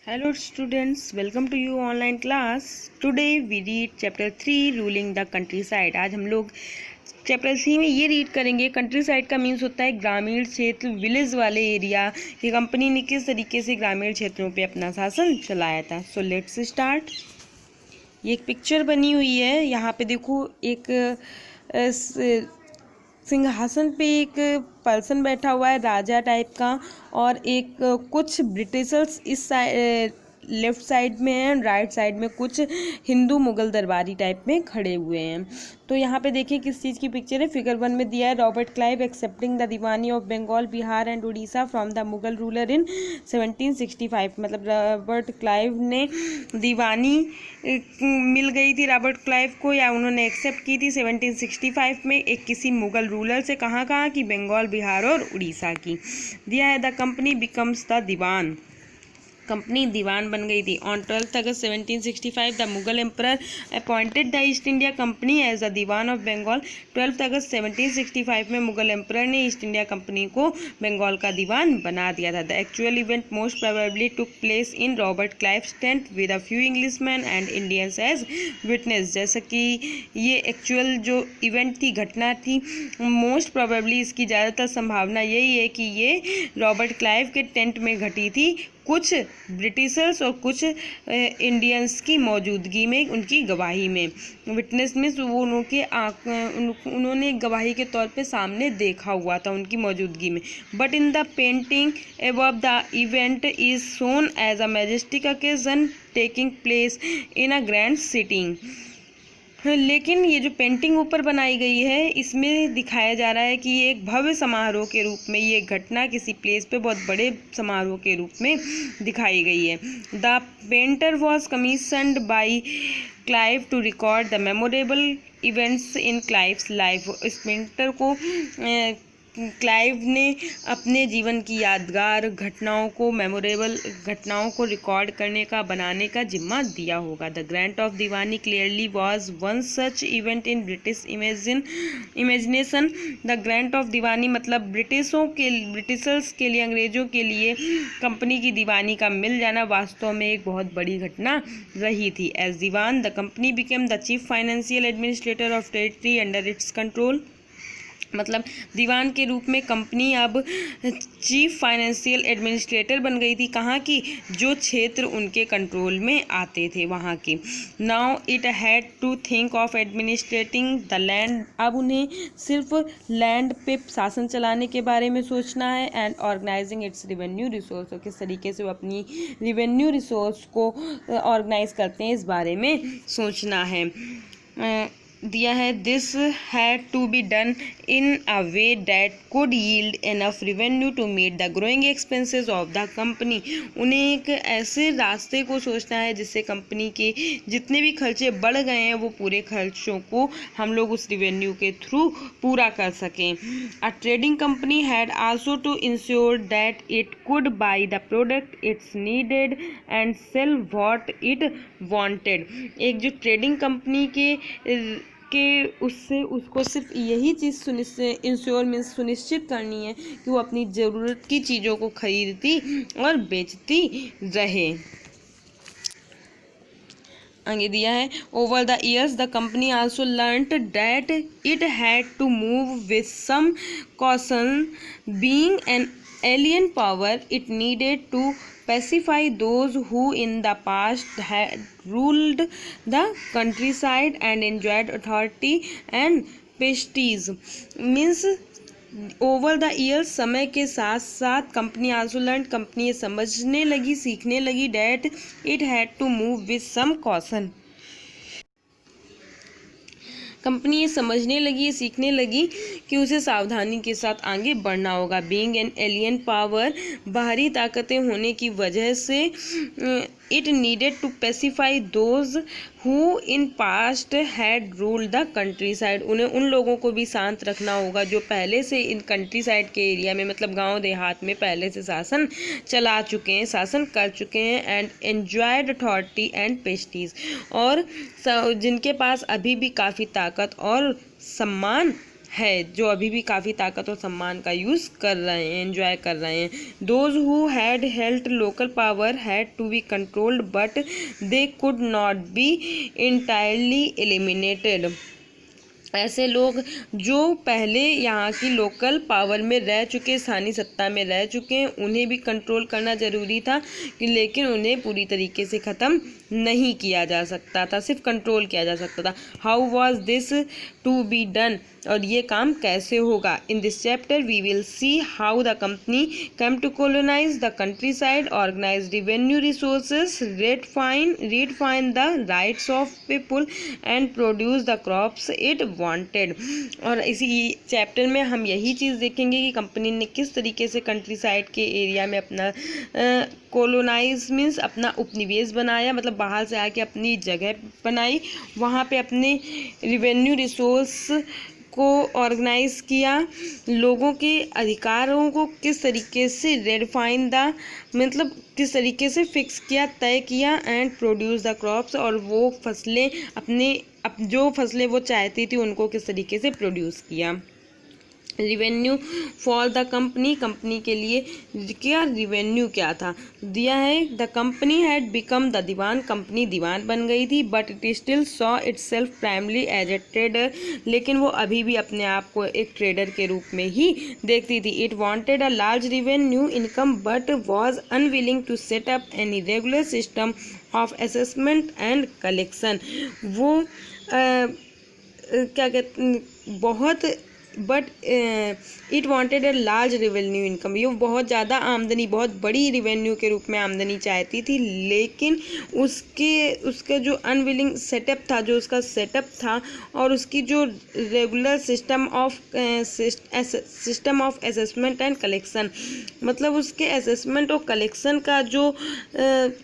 Hello students, welcome to you online class. Today we read chapter 3 ruling the countryside. आज हम लोग chapter 3 में ये रीड करेंगे। कंट्री साइड का मीन्स होता है ग्रामीण क्षेत्र, विलेज वाले एरिया कि कंपनी ने किस तरीके से ग्रामीण क्षेत्रों पे अपना शासन चलाया था। So let's start. ये एक पिक्चर बनी हुई है। यहाँ पे देखो एक सिंहासन पे एक पर्सन बैठा हुआ है राजा टाइप का, और एक कुछ ब्रिटिशर्स इस लेफ्ट साइड में हैं, राइट साइड में कुछ हिंदू मुगल दरबारी टाइप में खड़े हुए हैं। तो यहाँ पे देखिए किस चीज़ की पिक्चर है। फिगर 1 में दिया है Robert Clive accepting the diwani of Bengal, Bihar and Orissa from the Mughal ruler in 1765। मतलब रॉबर्ट क्लाइव ने दीवानी मिल गई थी रॉबर्ट क्लाइव को, या उन्होंने एक्सेप्ट की थी 1765 में एक किसी मुगल रूलर से। कहाँ कहाँ की? बंगाल, बिहार और उड़ीसा की। दिया है the company becomes the Diwan, company दीवान बन गई थी। On 12 August 1765 the Mughal emperor appointed the East India company as the Diwan of Bengal. 12 अगस्त 1765 में मुगल एम्परर ने ईस्ट इंडिया कंपनी को बंगाल का दीवान बना दिया था। The actual event most probably took place in Robert Clive's tent with a few Englishman and Indians as witness. जैसा कि ये एक्चुअल जो इवेंट थी, घटना थी, मोस्ट प्रोबेबली इसकी ज़्यादातर संभावना यही है कि ये रॉबर्ट क्लाइव के टेंट में घटी थी, कुछ ब्रिटिशर्स और कुछ इंडियंस की मौजूदगी में, उनकी गवाही में। विटनेस में वो उन्होंने गवाही के तौर पे सामने देखा हुआ था उनकी मौजूदगी में। But in the painting above the event is shown as a majestic occasion taking place in a grand sitting। लेकिन ये जो पेंटिंग ऊपर बनाई गई है इसमें दिखाया जा रहा है कि ये एक भव्य समारोह के रूप में, ये घटना किसी प्लेस पे बहुत बड़े समारोह के रूप में दिखाई गई है। The painter was commissioned by Clive to record the memorable events in Clive's life. इस पेंटर को क्लाइव ने अपने जीवन की यादगार घटनाओं को, मेमोरेबल घटनाओं को रिकॉर्ड करने का, बनाने का जिम्मा दिया होगा। The grant of Diwani clearly was one such event in British imagination. The grant of Diwani मतलब ब्रिटिशर्स के लिए, अंग्रेजों के लिए कंपनी की दीवानी का मिल जाना वास्तव में एक बहुत बड़ी घटना रही थी। As diwan the company became the chief financial administrator of territory under its control. मतलब दीवान के रूप में कंपनी अब चीफ फाइनेंशियल एडमिनिस्ट्रेटर बन गई थी। कहाँ की? जो क्षेत्र उनके कंट्रोल में आते थे वहाँ की। Now it had to think of administrating the land. अब उन्हें सिर्फ लैंड पे शासन चलाने के बारे में सोचना है। And organising its revenue resource, और किस तरीके से वो अपनी रिवेन्यू रिसोर्स को ऑर्गेनाइज करते हैं इस बारे में सोचना है। दिया है this had to be done in a way that could yield enough revenue to meet the growing expenses of the company. उन्हें एक ऐसे रास्ते को सोचना है जिससे कंपनी के जितने भी खर्चे बढ़ गए हैं वो पूरे खर्चों को हम लोग उस रेवेन्यू के थ्रू पूरा कर सकें। A trading company had also to ensure that it could buy the product its needed and sell what it wanted. एक जो ट्रेडिंग कंपनी उससे उसको सिर्फ यही चीज़ इंश्योर मीन्स सुनिश्चित करनी है कि वो अपनी ज़रूरत की चीज़ों को खरीदती और बेचती रहे। आगे दिया है over the years the company also learned that it had to move with some caution. Being an alien power, it needed to pacify those who in the past had ruled the countryside and enjoyed authority and prestige। means over the years, समय के साथ साथ, company also learn, company ये समझने लगी, सीखने लगी, that it had to move with some caution. Company ये समझने लगी, सीखने लगी कि उसे सावधानी के साथ आगे बढ़ना होगा। बीइंग एन एलियन पावर, बाहरी ताकतें होने की वजह से, it needed to pacify those who in past had ruled the countryside. उन्हें उन लोगों को भी शांत रखना होगा जो पहले से इन कंट्री साइड के एरिया में, मतलब गांव देहात में पहले से शासन चला चुके हैं, शासन कर चुके हैं। And enjoyed authority and Prestige, और जिनके पास अभी भी काफ़ी ताकत और सम्मान है, जो अभी भी काफ़ी ताकत और सम्मान का यूज़ कर रहे हैं, एंजॉय कर रहे हैं। Those who had held local power had to be controlled but they could not be entirely eliminated. ऐसे लोग जो पहले यहाँ की लोकल पावर में रह चुके, स्थानीय सत्ता में रह चुके हैं, उन्हें भी कंट्रोल करना ज़रूरी था, लेकिन उन्हें पूरी तरीके से ख़त्म नहीं किया जा सकता था, सिर्फ कंट्रोल किया जा सकता था। How was this to be done, और ये काम कैसे होगा? In this chapter we will see how the company come to colonise the countryside, organise revenue resources, redefine the rights of people and produce the crops it wanted। और इसी chapter में हम यही चीज़ देखेंगे कि कंपनी ने किस तरीके से कंट्री साइड के एरिया में अपना कोलोनाइज मीन्स अपना उपनिवेश बनाया, मतलब बाहर से आके अपनी जगह बनाई, वहाँ पे अपने रिवेन्यू रिसोर्स को ऑर्गेनाइज किया, लोगों के अधिकारों को किस तरीके से रेडिफाइन द मतलब किस तरीके से फिक्स किया, तय किया, एंड प्रोड्यूस द क्रॉप्स, और वो फसलें जो फसलें वो चाहती थी उनको किस तरीके से प्रोड्यूस किया। रिवेन्यू फॉर द कंपनी के लिए क्या रिवेन्यू क्या था दिया है? The company had become the Diwan, company दीवान बन गई थी, but it still saw itself primarily as a trader, लेकिन वो अभी भी अपने आप को एक ट्रेडर के रूप में ही देखती थी। It wanted a large revenue income but was unwilling to set up any regular system of assessment and collection. वो क्या कहते बहुत but it wanted a large revenue income, ये बहुत ज़्यादा आमदनी, बहुत बड़ी रिवेन्यू के रूप में आमदनी चाहती थी, लेकिन उसका जो अनविलिंग सेटअप था, जो उसका सेटअप था, और उसकी जो regular system of assessment and collection, मतलब उसके असेसमेंट और कलेक्शन का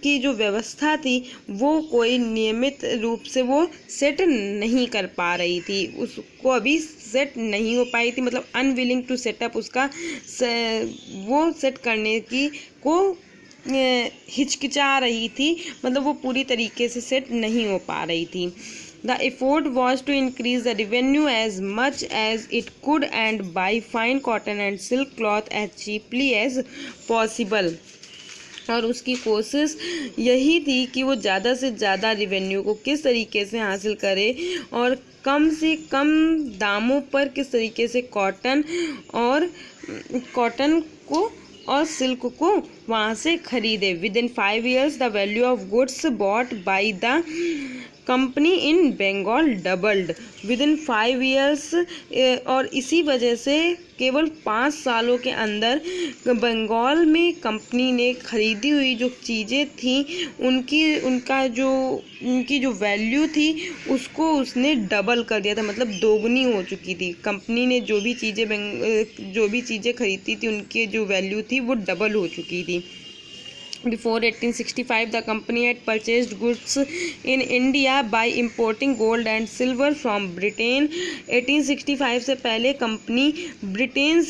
की जो व्यवस्था थी, वो कोई नियमित रूप से वो सेट नहीं कर पा रही थी, उसको अभी सेट नहीं हो पाई थी, मतलब अनविलिंग टू सेटअप, उसका वो सेट करने की को हिचकिचा रही थी, मतलब वो पूरी तरीके से सेट नहीं हो पा रही थी। The effort was to increase the revenue as much as it could and buy fine cotton and silk cloth as cheaply as possible। और उसकी कोशिश यही थी कि वो ज़्यादा से ज़्यादा रिवेन्यू को किस तरीके से हासिल करे और कम से कम दामों पर किस तरीके से कॉटन को और सिल्क को वहाँ से खरीदे। Within 5 years the value of goods bought by the company in Bengal doubled within 5 years, और इसी वजह से केवल 5 सालों के अंदर बंगाल में कंपनी ने खरीदी हुई जो चीज़ें थी उनकी जो वैल्यू थी उसको उसने डबल कर दिया था, मतलब दोगुनी हो चुकी थी। कंपनी ने जो भी चीज़ें खरीदी थी उनकी जो वैल्यू थी वो डबल हो चुकी थी। Before 1865, the company had purchased goods in India by importing gold and silver from Britain। 1865 से पहले कंपनी ब्रिटेन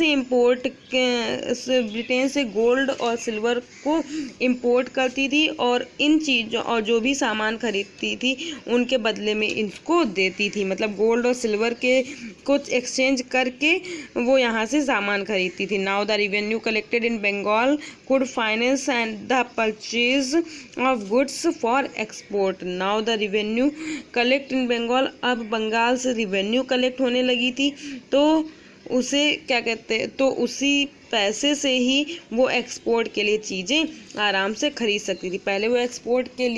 से गोल्ड और सिल्वर को इंपोर्ट करती थी और इन चीज़ों और जो भी सामान खरीदती थी उनके बदले में इनको देती थी, मतलब गोल्ड और सिल्वर के कुछ एक्सचेंज करके वो यहाँ से सामान खरीदती थी। Now the revenue collected in Bengal could finance and the purchase of goods for export. Now the revenue collect in Bengal, अब बंगाल से रिवेन्यू कलेक्ट होने लगी थी तो उसे क्या कहते हैं, तो उसी पैसे से ही वो एक्सपोर्ट के लिए चीज़ें आराम से खरीद सकती थी। पहले वो एक्सपोर्ट के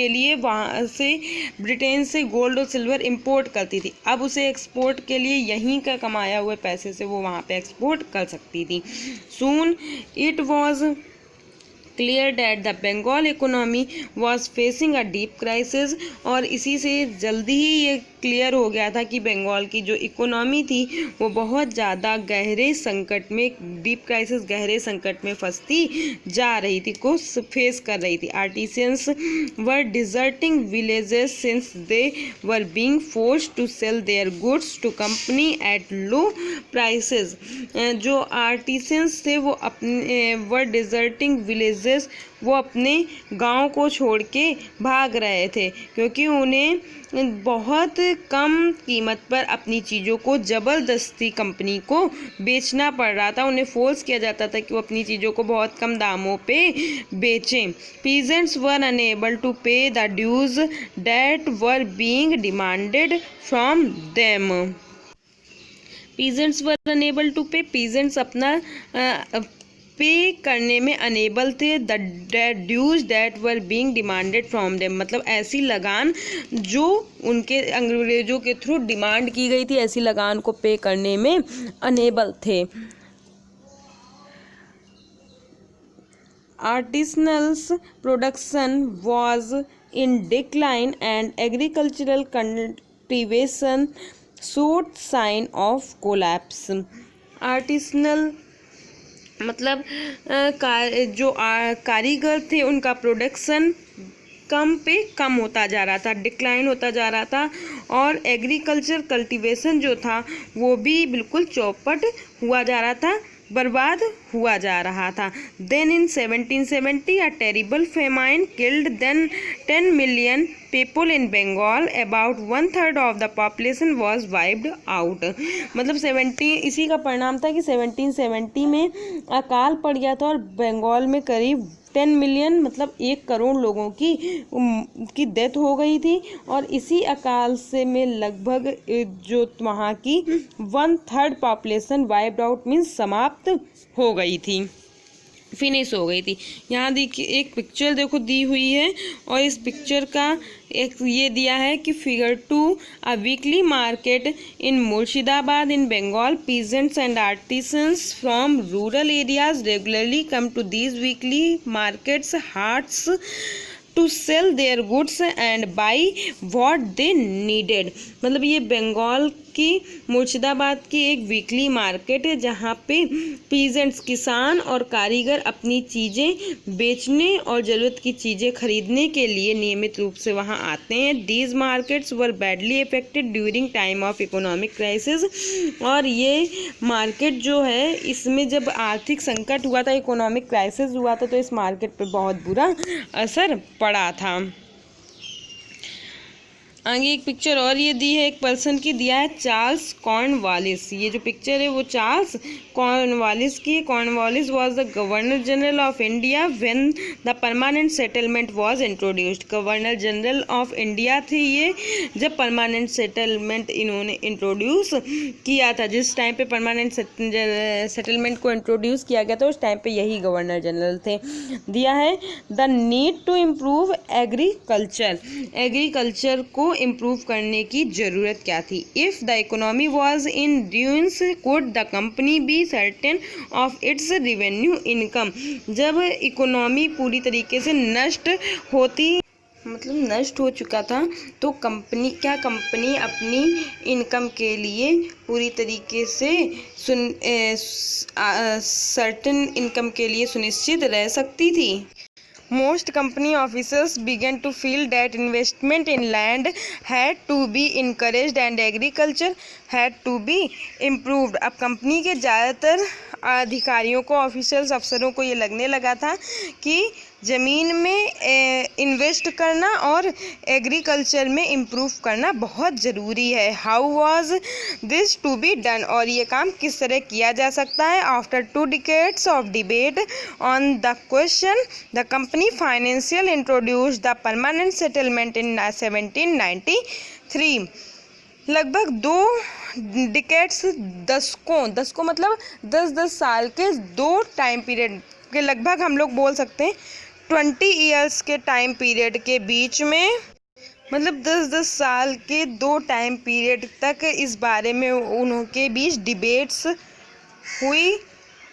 लिए वहाँ से ब्रिटेन से गोल्ड और सिल्वर इंपोर्ट करती थी, अब उसे एक्सपोर्ट के लिए यहीं का कमाया हुए पैसे से वो वहाँ पे एक्सपोर्ट कर सकती थी। Soon it was clear that the Bengal economy was facing a deep crisis, और इसी से जल्दी ही ये क्लियर हो गया था कि बंगाल की जो इकोनॉमी थी वो बहुत ज़्यादा गहरे संकट में फंसती जा रही थी, को फेस कर रही थी। Artisans were deserting villages since they were being forced to sell their goods to company at low prices. जो आर्टिसंस थे वो अपने वर डिजर्टिंग विलेजेस वो अपने गांव को छोड़ के भाग रहे थे, क्योंकि उन्हें बहुत कम कीमत पर अपनी चीज़ों को ज़बरदस्ती कंपनी को बेचना पड़ रहा था। उन्हें फोर्स किया जाता था कि वो अपनी चीज़ों को बहुत कम दामों पे बेचें। Peasants were unable to pay the dues that were being demanded from them. Peasants were unable to pay, peasants अपना पे करने में अनेबल थे। The dues that were being demanded from them, मतलब ऐसी लगान जो उनके अंग्रेजों के थ्रू डिमांड की गई थी, ऐसी लगान को पे करने में अनेबल थे। Artisanals production was in decline and agricultural cultivation showed sign of collapse. Artisanal मतलब जो कारीगर थे उनका प्रोडक्शन कम पे कम होता जा रहा था, डिक्लाइन होता जा रहा था, और एग्रीकल्चर कल्टीवेशन जो था वो भी बिल्कुल चौपट हुआ जा रहा था, बर्बाद हुआ जा रहा था। Then in 1770 a terrible famine killed देन 10 million people in Bengal, about 1/3 of the population was wiped out. मतलब 70 इसी का परिणाम था कि 1770 में अकाल पड़ गया था और बंगाल में करीब 10 मिलियन मतलब 1 करोड़ लोगों की डेथ हो गई थी, और इसी अकाल से में लगभग जो वहाँ की 1/3 पॉपुलेशन वाइप्ड आउट मीन्स समाप्त हो गई थी, फिनिश हो गई थी। यहाँ देखिए एक पिक्चर देखो दी हुई है, और इस पिक्चर का एक ये दिया है कि figure 2 a weekly market in Murshidabad in Bengal, peasants and artisans from rural areas regularly come to these weekly markets haats to sell their goods and buy what they needed. मतलब ये बंगाल की मुर्शिदाबाद की एक वीकली मार्केट है जहाँ पे पीजेंट्स किसान और कारीगर अपनी चीज़ें बेचने और ज़रूरत की चीज़ें खरीदने के लिए नियमित रूप से वहाँ आते हैं। These markets were badly affected during time of economic crisis. और ये मार्केट जो है इसमें जब आर्थिक संकट हुआ था, इकोनॉमिक क्राइसिस हुआ था, तो इस मार्केट पर बहुत बुरा असर पड़ा था। आगे एक पिक्चर और ये दी है, एक पर्सन की दिया है, चार्ल्स कॉर्नवालिस। ये जो पिक्चर है वो चार्ल्स कॉर्नवालिस की है। Cornwallis was the governor general of India when the permanent settlement was introduced. Governor general of India थे ये जब परमानेंट सेटलमेंट इन्होंने इंट्रोड्यूस किया था। जिस टाइम पे परमानेंट सेटलमेंट को इंट्रोड्यूस किया गया था उस टाइम पे यही गवर्नर जनरल थे। दिया है the need to improve agriculture. Agriculture को इम्प्रूव करने की ज़रूरत क्या थी। If the economy was in dunes could the company be certain of its revenue income. जब इकोनॉमी पूरी तरीके से नष्ट होती मतलब नष्ट हो चुका था तो कंपनी अपनी इनकम के लिए पूरी तरीके से सर्टेन इनकम के लिए सुनिश्चित रह सकती थी। Most company officers began to feel that investment in land had to be encouraged and agriculture had to be improved। अब कंपनी के ज़्यादातर अधिकारियों को, ऑफिसर्स, अफसरों को ये लगने लगा था कि ज़मीन में इन्वेस्ट करना और एग्रीकल्चर में इम्प्रूव करना बहुत ज़रूरी है। How was this to be done, और ये काम किस तरह किया जा सकता है। After 2 decades of debate on the question the company financial introduced the permanent settlement in 1793। लगभग 2 डिकेड्स, दशकों मतलब 10-10 साल के 2 टाइम पीरियड के लगभग हम लोग बोल सकते हैं 20 ईयर्स के टाइम पीरियड के बीच में, मतलब 10-10 साल के 2 टाइम पीरियड तक इस बारे में उनके बीच डिबेट्स हुई,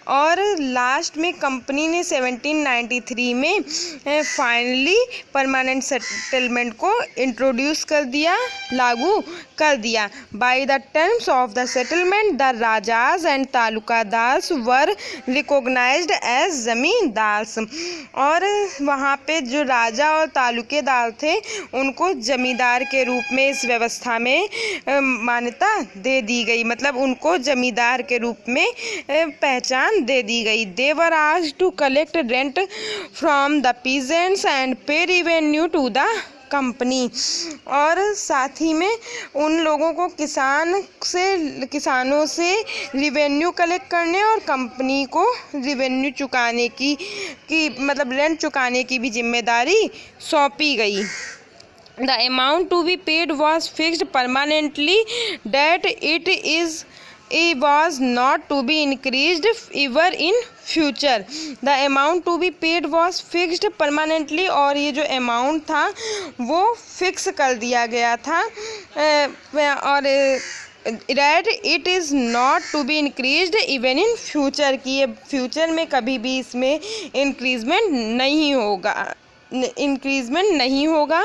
और लास्ट में कंपनी ने 1793 में फाइनली परमानेंट सेटलमेंट को इंट्रोड्यूस कर दिया, लागू कर दिया। By the terms of the settlement the rajas and taluqdars were recognised as zamindars. और वहाँ पे जो राजा और तालुकेदार थे उनको जमींदार के रूप में इस व्यवस्था में मान्यता दे दी गई, मतलब उनको जमींदार के रूप में पहचान परमिशन दे दी गई। They were asked to collect rent from the peasants and pay revenue to the company. और साथ ही में उन लोगों को किसानों से रिवेन्यू कलेक्ट करने और कंपनी को रिवेन्यू चुकाने की मतलब रेंट चुकाने की भी जिम्मेदारी सौंपी गई। The amount to be paid was fixed permanently, that it was not to be increased ever in future. The amount to be paid was fixed permanently, और ये जो अमाउंट था वो फिक्स कर दिया गया था और that it is not to be increased even in future, कि ये फ्यूचर में कभी भी इसमें इंक्रीजमेंट नहीं होगा।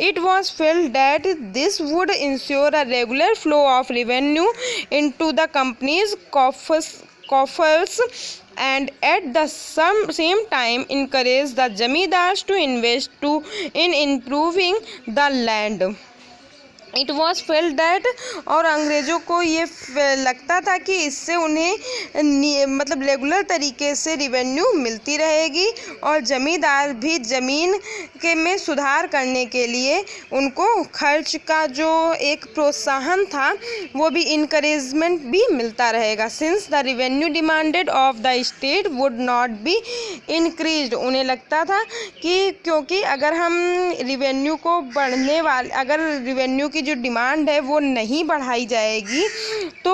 It was felt that this would ensure a regular flow of revenue into the company's coffers and at the same time encourage the zamindars to invest in improving the land. It was felt that, और अंग्रेज़ों को ये लगता था कि इससे उन्हें मतलब रेगुलर तरीके से रिवेन्यू मिलती रहेगी और ज़मींदार भी ज़मीन में सुधार करने के लिए उनको खर्च का जो एक प्रोत्साहन था वो भी इनकरेजमेंट भी मिलता रहेगा। Since the revenue demanded of the state would not be increased, उन्हें लगता था कि क्योंकि अगर हम रिवेन्यू को अगर रिवेन्यू की जो डिमांड है वो नहीं बढ़ाई जाएगी तो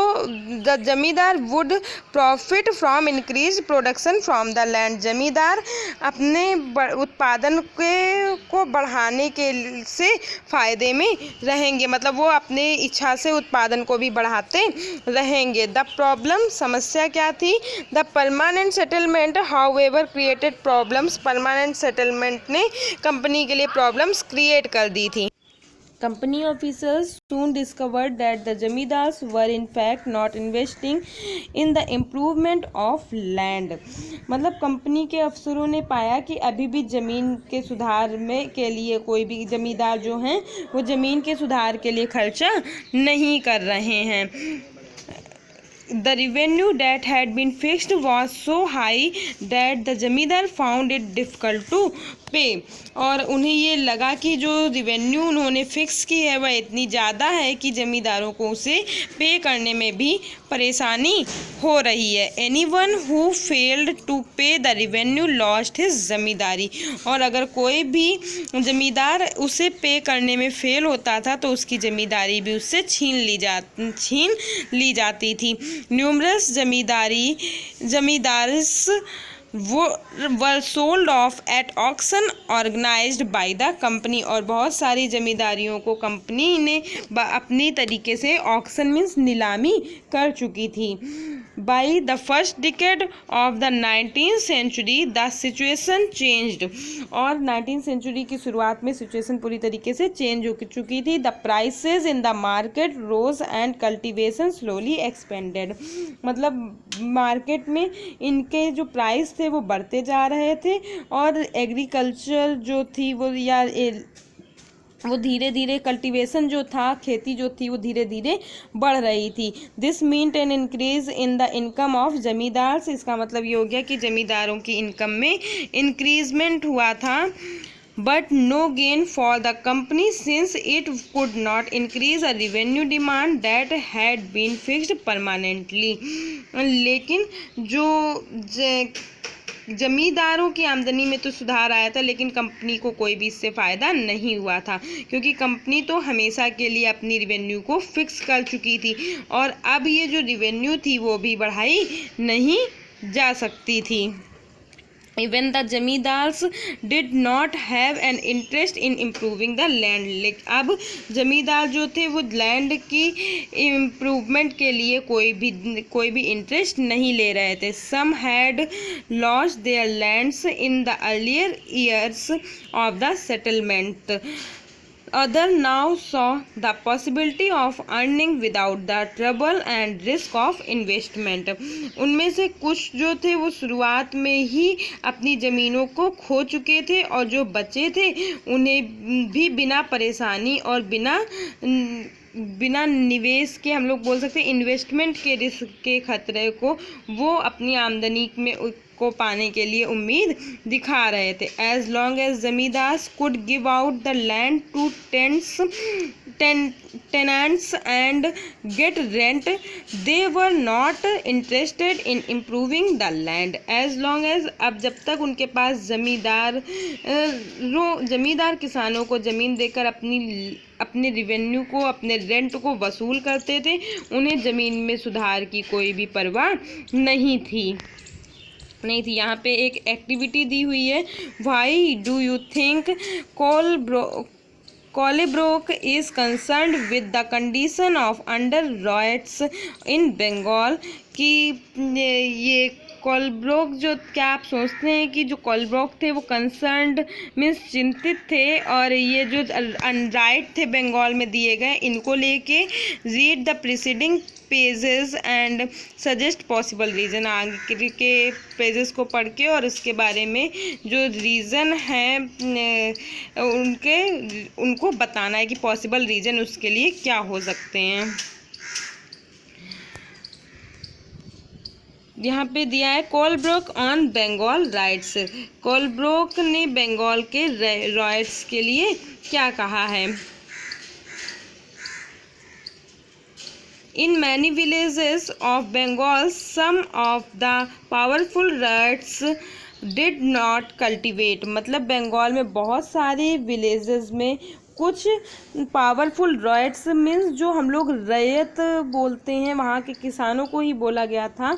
जमींदार would profit from increase production from the land, जमींदार अपने उत्पादन को बढ़ाने के से फ़ायदे में रहेंगे, मतलब वो अपने इच्छा से उत्पादन को भी बढ़ाते रहेंगे। द प्रॉब्लम, समस्या क्या थी? The permanent settlement however created problems, permanent settlement ने कंपनी के लिए प्रॉब्लम्स क्रिएट कर दी थी। Company officials soon discovered that the zamindars were in fact not investing in the improvement of land, मतलब कंपनी के अफसरों ने पाया कि अभी भी ज़मीन के सुधार के लिए कोई भी ज़मींदार जो हैं वो ज़मीन के सुधार के लिए खर्चा नहीं कर रहे हैं। The revenue that had been fixed was so high that the जमींदार found it difficult to pay, और उन्हें ये लगा कि जो रिवेन्यू उन्होंने फिक्स की है वह इतनी ज़्यादा है कि ज़मींदारों को उसे पे करने में भी परेशानी हो रही है। Anyone who failed to pay the revenue lost his ज़मींदारी, और अगर कोई भी ज़मींदार उसे पे करने में फेल होता था तो उसकी ज़मींदारी भी उससे छीन ली जाती थी। Numerous zamindars were sold off at auction organised by the company, और बहुत सारी जमींदारियों को कंपनी ने अपनी तरीके से ऑक्शन मीन्स नीलामी कर चुकी थी। By the first decade of the 19th century the situation changed, और 19th सेंचुरी की शुरुआत में सिचुएशन पूरी तरीके से चेंज हो चुकी थी। The prices in the market rose and cultivation slowly expanded, मतलब मार्केट में इनके जो प्राइस थे वो बढ़ते जा रहे थे और एग्रीकल्चर जो थी वो धीरे धीरे कल्टीवेशन जो था, खेती जो थी वो धीरे धीरे बढ़ रही थी। This meant an increase in the income of zamindars, इसका मतलब ये हो गया कि जमींदारों की इनकम में इंक्रीजमेंट हुआ था। But no gain for the company since it could not increase a revenue demand that had been fixed permanently, लेकिन जो जमींदारों की आमदनी में तो सुधार आया था लेकिन कंपनी को कोई भी इससे फ़ायदा नहीं हुआ था, क्योंकि कंपनी तो हमेशा के लिए अपनी रिवेन्यू को फिक्स कर चुकी थी और अब ये जो रिवेन्यू थी वो भी बढ़ाई नहीं जा सकती थी। Even the zamindars did not have an interest in improving the land, अब जमींदार जो थे वो लैंड की इम्प्रूवमेंट के लिए कोई भी इंटरेस्ट नहीं ले रहे थे। Some had lost their lands in the earlier years of the settlement. Other now saw the possibility of earning without the trouble and risk of investment. उनमें से कुछ जो थे वो शुरुआत में ही अपनी ज़मीनों को खो चुके थे और जो बचे थे उन्हें भी बिना परेशानी और बिना बिना निवेश के, हम लोग बोल सकते हैं इन्वेस्टमेंट के रिस्क के खतरे को वो अपनी आमदनी में को पाने के लिए उम्मीद दिखा रहे थे। As long as zamindar could give out the land to tenants and get rent, they were not interested in improving the land as long as, अब जब तक उनके पास जमींदार किसानों को ज़मीन देकर अपने रिवेन्यू को, अपने रेंट को वसूल करते थे, उन्हें ज़मीन में सुधार की कोई भी परवाह नहीं थी। यहाँ पे एक एक्टिविटी दी हुई है, why do you think Colebrook is concerned with the condition of under riots in Bengal, कि ये कोलब्रोक जो, क्या आप सोचते हैं कि जो कोलब्रोक थे वो कंसर्न्ड मीन्स चिंतित थे, और ये जो राइट थे बंगाल में दिए गए इनको लेके, read the preceding pages and suggest possible reason, आगे के पेजेस को पढ़ के और उसके बारे में जो रीज़न है उनको बताना है कि पॉसिबल रीज़न उसके लिए क्या हो सकते हैं। यहाँ पे दिया है Colebrooke on Bengal ryots, Colebrooke ने बंगाल के राइट्स के लिए क्या कहा है। In many villages of Bengal, some of the powerful ryots did not cultivate, मतलब बंगाल में बहुत सारे विलेजेस में कुछ पावरफुल रॉयट्स मीन्स जो हम लोग रैयत बोलते हैं, वहाँ के किसानों को ही बोला गया था,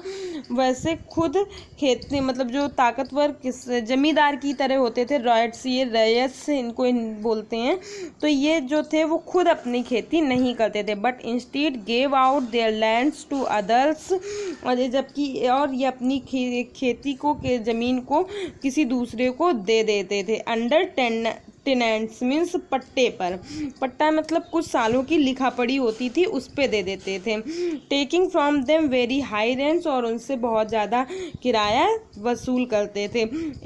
वैसे खुद खेती, मतलब जो ताकतवर जमींदार की तरह होते थे रॉयट्स, ये रैयत से इनको बोलते हैं। तो ये जो थे वो खुद अपनी खेती नहीं करते थे, but instead gave out their lands to others, और ये ये अपनी खेती को ज़मीन को किसी दूसरे को दे देते थे। अंडर टेनेंट्स मीन्स पट्टे पर, पट्टा मतलब कुछ सालों की लिखा पड़ी होती थी, उस पे दे देते थे। Taking from them very high rents, और उनसे बहुत ज़्यादा किराया वसूल करते थे।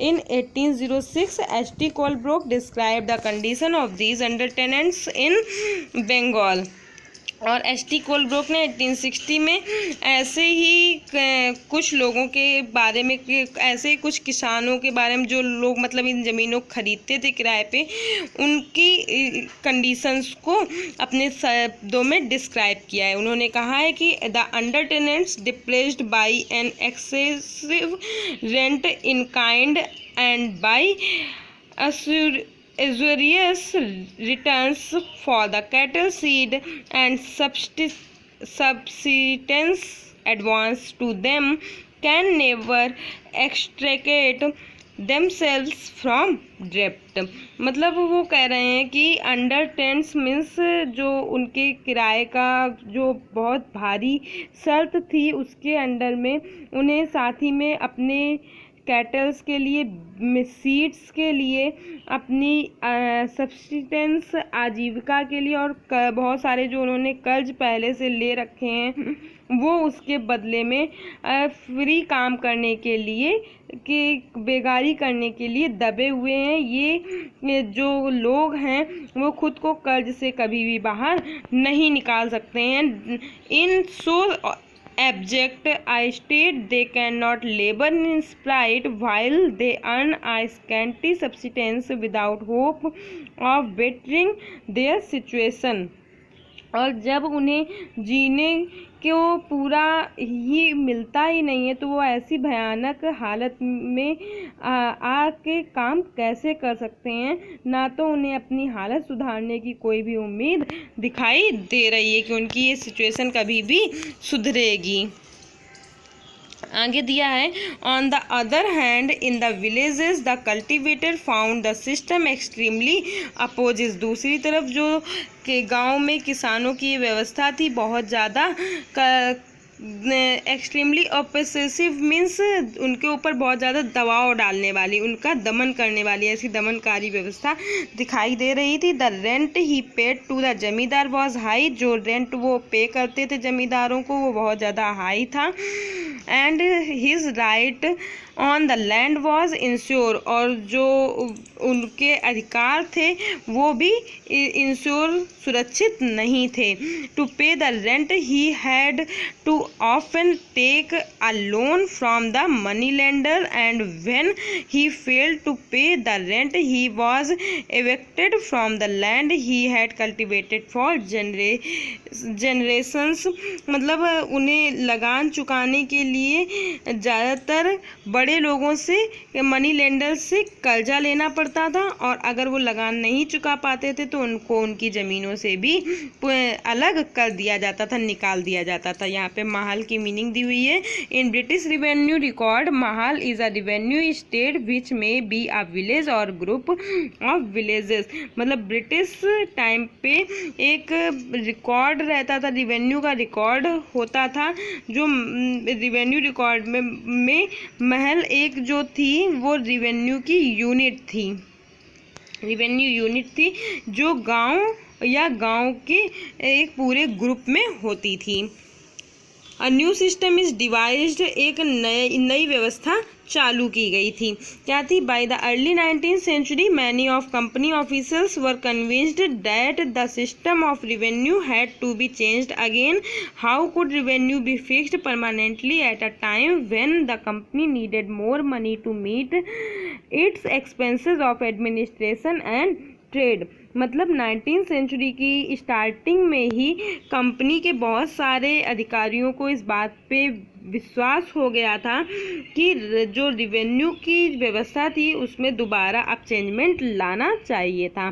In 1806 H T. Colebrooke describe the condition of these under tenants in Bengal, और एच.टी. कोलब्रुक ने 1860 में ऐसे ही कुछ लोगों के बारे में, ऐसे ही कुछ किसानों के बारे में जो लोग मतलब इन ज़मीनों को खरीदते थे किराए पे, उनकी कंडीशंस को अपने शब्दों में डिस्क्राइब किया है। उन्होंने कहा है कि the under tenants displaced by an excessive rent in kind and by usurious returns for the cattle seed and subsistence advance to them can never extricate themselves from debt, मतलब वो कह रहे हैं कि अंडर टेंट्स मीन्स जो उनके किराए का जो बहुत भारी शर्त थी उसके अंडर में उन्हें साथ ही में अपने कैटल्स के लिए, सीड्स के लिए, अपनी सब्सिस्टेंस आजीविका के लिए, और बहुत सारे जो उन्होंने कर्ज पहले से ले रखे हैं वो उसके बदले में फ्री काम करने के लिए, कि बेगारी करने के लिए दबे हुए हैं। ये जो लोग हैं वो खुद को कर्ज से कभी भी बाहर नहीं निकाल सकते हैं। इन सो abject I state they cannot labor in spite while they earn a scanty subsistence without hope of bettering their situation, और जब उन्हें जीने को पूरा ही मिलता ही नहीं है तो वो ऐसी भयानक हालत में आके काम कैसे कर सकते हैं, ना तो उन्हें अपनी हालत सुधारने की कोई भी उम्मीद दिखाई दे रही है कि उनकी ये सिचुएशन कभी भी सुधरेगी। आगे दिया है, on the other hand in the villages the cultivator found the system extremely oppressive, दूसरी तरफ जो के गांव में किसानों की व्यवस्था थी बहुत ज़्यादा एक्सट्रीमली ऑपोजिटिव मीन्स उनके ऊपर बहुत ज़्यादा दबाव डालने वाली, उनका दमन करने वाली ऐसी दमनकारी व्यवस्था दिखाई दे रही थी। The rent he paid to the zamindar was high, जो रेंट वो पे करते थे जमींदारों को वो बहुत ज़्यादा हाई था। And his right on the land was ensure, और जो उनके अधिकार थे वो भी इंश्योर सुरक्षित नहीं थे। To pay the rent he had to often take a loan from the money lender, and when he failed to pay the rent he was evicted from the land he had cultivated for generations. मतलब उन्हें लगान चुकाने के लिए ज़्यादातर बड़े लोगों से, मनी लेंडर से कर्जा लेना पड़ता था, और अगर वो लगान नहीं चुका पाते थे तो उनको उनकी ज़मीनों से भी अलग कर दिया जाता था, निकाल दिया जाता था। यहाँ पे महाल की मीनिंग दी हुई है। In British revenue record, Mahal is a revenue state which may be a village और ग्रुप ऑफ विलेजेस। मतलब ब्रिटिश टाइम पे एक रिकॉर्ड रहता था, रिवेन्यू का रिकॉर्ड होता था, जो रिवेन्यू रिकॉर्ड में महल एक जो थी वो रिवेन्यू की यूनिट थी, रिवेन्यू यूनिट थी जो गांव या गांव के एक पूरे ग्रुप में होती थी। A new system is devised, एक नई व्यवस्था चालू की गई थी। क्या थी? By the early 19th century many of company officers were convinced that the system of revenue had to be changed again. How could revenue be fixed permanently at a time when the company needed more money to meet its expenses of administration and trade. मतलब 19th century की starting में ही company के बहुत सारे अधिकारियों को इस बात पे विश्वास हो गया था कि जो रिवेन्यू की व्यवस्था थी उसमें दोबारा अब चेंजमेंट लाना चाहिए था,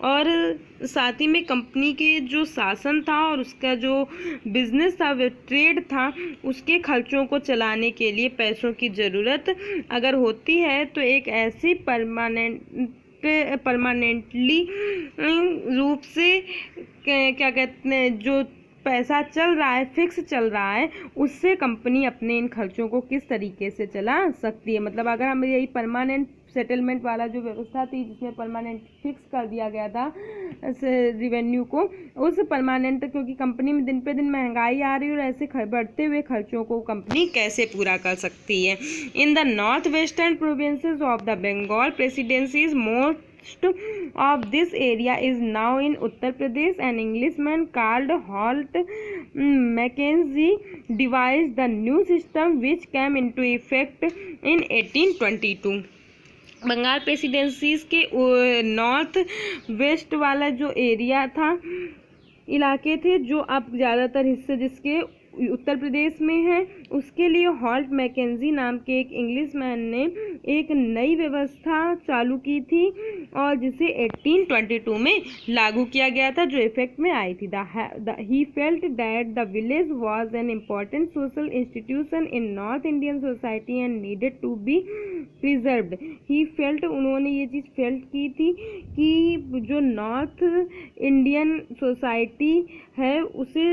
और साथ ही में कंपनी के जो शासन था और उसका जो बिजनेस था, वो ट्रेड था, उसके खर्चों को चलाने के लिए पैसों की ज़रूरत अगर होती है तो एक ऐसी परमानेंटली रूप से क्या कहते हैं, जो पैसा चल रहा है, फिक्स चल रहा है, उससे कंपनी अपने इन खर्चों को किस तरीके से चला सकती है। मतलब अगर हम यही परमानेंट सेटलमेंट वाला जो व्यवस्था थी जिसमें परमानेंट फिक्स कर दिया गया था रिवेन्यू को, उस परमानेंट, क्योंकि कंपनी में दिन पे दिन महंगाई आ रही है और ऐसे बढ़ते हुए खर्चों को कंपनी कैसे पूरा कर सकती है। In the north western provinces of the Bengal presidencies most of this area is now in Uttar Pradesh. An Englishman called Holt Mackenzie devised the new system which came into effect in 1822. Bengal presidencies के north west वाला जो area था, इलाके थे, जो अब ज़्यादातर हिस्से जिसके उत्तर प्रदेश में है, उसके लिए हॉल्ट मैकेंजी नाम के एक इंग्लिश मैन ने एक नई व्यवस्था चालू की थी और जिसे 1822 में लागू किया गया था, जो इफेक्ट में आई थी। He felt that the village was an important social institution in north Indian society and needed to be preserved. He felt, उन्होंने ये चीज़ फेल्ट की थी कि जो नॉर्थ इंडियन सोसाइटी है, उसे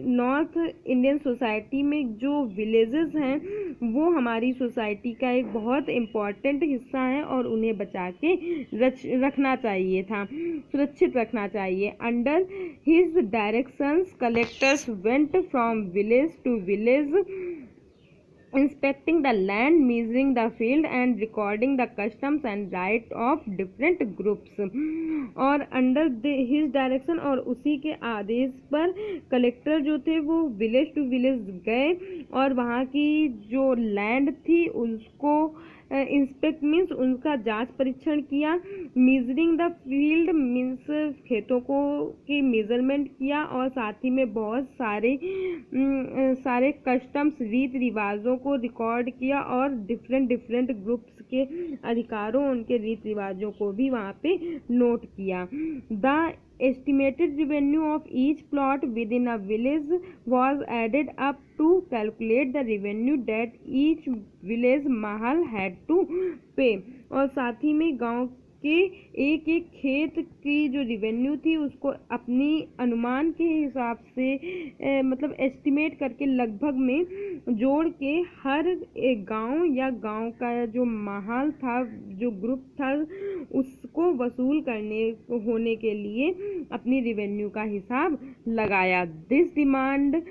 नॉर्थ इंडियन सोसाइटी में जो विलेजेस हैं वो हमारी सोसाइटी का एक बहुत इम्पॉर्टेंट हिस्सा है और उन्हें बचा के रखना चाहिए था, सुरक्षित रखना चाहिए। Under his directions collectors went from village to village inspecting the land, measuring the field and recording the customs and right of different groups। और अंडर हिज डायरेक्शन, और उसी के आदेश पर कलेक्टर जो थे वो विलेज टू विलेज गए और वहाँ की जो लैंड थी उसको इंस्पेक्ट मीन्स उनका जांच परीक्षण किया। मेजरिंग द फील्ड मीन्स खेतों को की मेजरमेंट किया, और साथ ही में बहुत सारे कस्टम्स, रीत रिवाजों को रिकॉर्ड किया और डिफरेंट ग्रुप्स के अधिकारों, उनके रीत रिवाजों को भी वहाँ पे नोट किया। The estimated revenue of each plot within a village was added up to calculate the revenue that each village mahal had to pay। और साथ ही में गांव के एक एक खेत की जो रिवेन्यू थी उसको अपनी अनुमान के हिसाब से मतलब एस्टिमेट करके लगभग में जोड़ के हर एक गांव या गांव का जो महाल था, जो ग्रुप था, उसको वसूल करने होने के लिए अपनी रिवेन्यू का हिसाब लगाया। This demand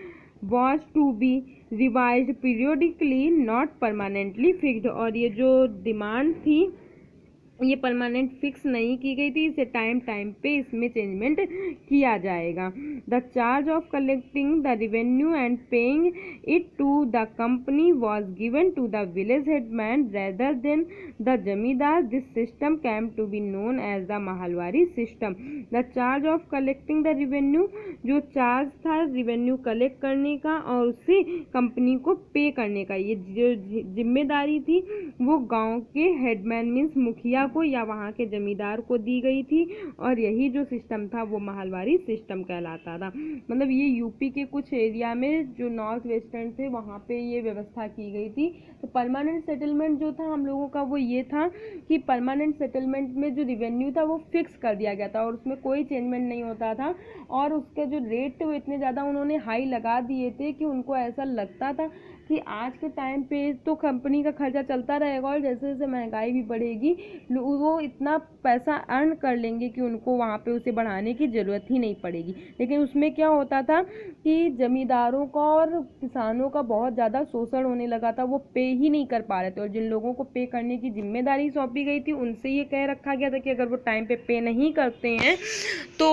was to be revised periodically not permanently fixed, और ये जो डिमांड थी ये परमानेंट फिक्स नहीं की गई थी, इसे टाइम टाइम पे इसमें चेंजमेंट किया जाएगा। The charge of collecting the revenue and paying it to the company was given to the village headman rather than the zamindar. This system came to be known as the Mahalwari system. The charge of collecting the revenue, जो charge था revenue collect करने का और उससे company को पे करने का, ये जो जिम्मेदारी थी वो गांव के हेडमैन मीन्स मुखिया को या वहाँ के जमींदार को दी गई थी, और यही जो सिस्टम था वो महलवारी सिस्टम कहलाता था। मतलब ये यूपी के कुछ एरिया में जो नॉर्थ वेस्टर्न थे वहाँ पे ये व्यवस्था की गई थी। तो परमानेंट सेटलमेंट जो था हम लोगों का वो ये था कि परमानेंट सेटलमेंट में जो रिवेन्यू था वो फिक्स कर दिया गया था और उसमें कोई चेंजमेंट नहीं होता था, और उसके जो रेट थे वो इतने ज़्यादा उन्होंने हाई लगा दिए थे कि उनको ऐसा लगता था कि आज के टाइम पे तो कंपनी का खर्चा चलता रहेगा और जैसे जैसे महंगाई भी बढ़ेगी वो इतना पैसा अर्न कर लेंगे कि उनको वहाँ पे उसे बढ़ाने की ज़रूरत ही नहीं पड़ेगी। लेकिन उसमें क्या होता था कि जमींदारों का और किसानों का बहुत ज़्यादा शोषण होने लगा था, वो पे ही नहीं कर पा रहे थे, और जिन लोगों को पे करने की जिम्मेदारी सौंपी गई थी उनसे ये कह रखा गया था कि अगर वो टाइम पे नहीं करते हैं तो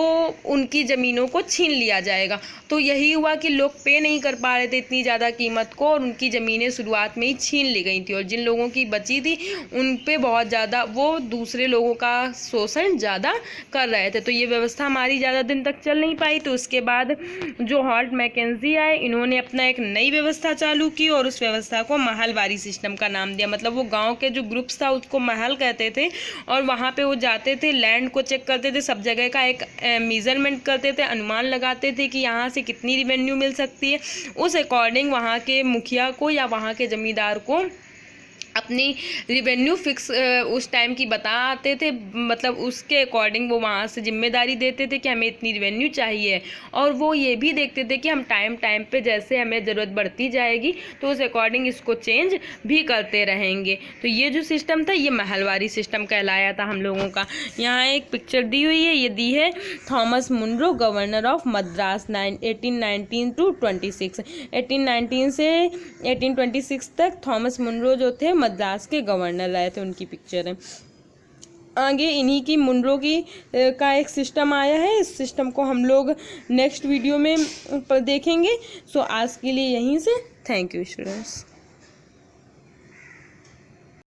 उनकी ज़मीनों को छीन लिया जाएगा। तो यही हुआ कि लोग पे नहीं कर पा रहे थे इतनी ज़्यादा कीमत को, और उनकी ज़मीनें शुरुआत में ही छीन ली गई थी, और जिन लोगों की बची थी उन पे बहुत ज़्यादा वो दूसरे लोगों का शोषण ज़्यादा कर रहे थे। तो ये व्यवस्था हमारी ज़्यादा दिन तक चल नहीं पाई। तो उसके बाद जो हॉल्ट मैकेंजी आए इन्होंने अपना एक नई व्यवस्था चालू की और उस व्यवस्था को महलवारी सिस्टम का नाम दिया। मतलब वो गाँव के जो ग्रुप्स था उसको महल कहते थे, और वहाँ पर वो जाते थे, लैंड को चेक करते थे, सब जगह का एक मेजरमेंट करते थे, अनुमान लगाते थे कि यहाँ से कितनी रिवेन्यू मिल सकती है। उस अकॉर्डिंग वहाँ के मुखिया को या वहाँ के जमींदार को अपनी रिवेन्यू फिक्स उस टाइम की बताते थे, मतलब उसके अकॉर्डिंग वो वहाँ से जिम्मेदारी देते थे कि हमें इतनी रिवेन्यू चाहिए, और वो ये भी देखते थे कि हम टाइम टाइम पे जैसे हमें ज़रूरत बढ़ती जाएगी तो उस अकॉर्डिंग इसको चेंज भी करते रहेंगे। तो ये जो सिस्टम था ये महलवारी सिस्टम कहलाया था हम लोगों का। यहाँ एक पिक्चर दी हुई है, ये दी है Thomas Munro, governor of Madras 1819 to 26। 1819 से 1826 तक थॉमस मुनरो जो थे मद्रास के गवर्नर रहे थे, उनकी पिक्चर है। आगे इन्हीं की मुनरो की का एक सिस्टम आया है, इस सिस्टम को हम लोग नेक्स्ट वीडियो में देखेंगे। सो आज के लिए यहीं से थैंक यू स्टूडेंट्स।